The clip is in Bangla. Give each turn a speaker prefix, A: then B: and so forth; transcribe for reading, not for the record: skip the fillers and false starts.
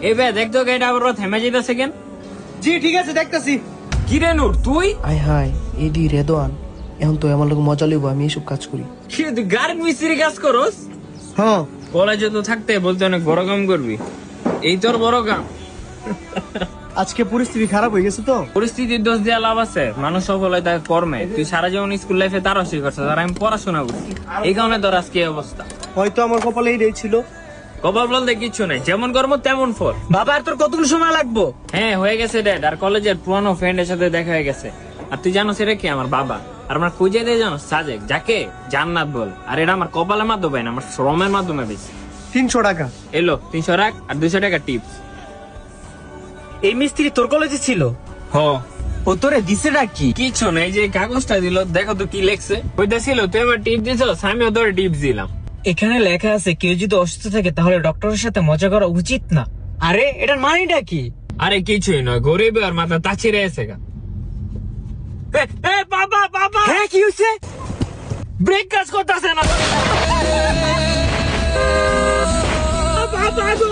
A: এবার দেখতো গাড়িটা আবার থেমে যেতেছে কেন?
B: জি ঠিক আছে দেখতেছি।
A: কি রে নূর তুই?
C: আয় হায় এডি রেদওয়ান, এখন তো আমার লোক মজা লইব, আমি এইসব কাজ করি।
A: কি তুই গাড়ির মিস্ত্রি কাজ করস?
B: হ্যাঁ
A: কলেজে তো থাকতে বলতে অনেক বড় কাম করবি, এই তোর বড় কাম।
B: আজকে পরিস্থিতি খারাপ হয়ে গেছে তো।
A: পরিস্থিতির দোষ দেওয়া লাভ আছে? মানুষ সফল হয় তার কর্মে। তুই সারা জীবন স্কুল লাইফে তারও শিখছ, আর আমি পড়াশোনা করছি, এই কারণে তোর আজকে এই অবস্থা।
B: হয়তো আমার কপালে এইটাই ছিল।
A: কপাল বলতে কিছু নেই, যেমন কর্ম তেমন ফল।
B: বাবা আর তোর কতক্ষণ সময় লাগবো?
A: হ্যাঁ হয়ে গেছে ড্যাড, আর কলেজের পুরানো ফ্রেন্ডের সাথে দেখা হয়ে গেছে। আর তুই জানো সেটা কি? আমার বাবা। আর আমার খুঁজে দিয়ে জানো সাজেক, যাকে জান্নাত বল। আর এটা আমার কপালের মাধ্যমে না, আমার শ্রমের মাধ্যমে বেশি।
B: 300 টাকা।
A: এলো 300 রাখ, আর 200 টাকা টিপস।
B: এই মিস্ত্রি তোর কলেজে ছিল?
A: হ।
B: ও তোরে দিছে নাকি?
A: কিছু নেই, যে কাগজটা দিল দেখো তো কি লেখছে। ওইটা ছিল তুই আমার টিপ দিছ, আমিও তোর টিপস দিলাম।
D: এখানে লেখা আছে কেউ যদি অসুস্থ থাকে তাহলে ডক্টরের সাথে মজা করা উচিত না।
B: আরে এটার মানেটা কি?
A: আরে কিছুই নয়, গরিব আর মাথা তাছিরে এসে গা। বাবা বাবা,
B: হ্যাঁ কি হয়েছে?
A: ব্রেক কাজ করতেছে না। বাবা গো।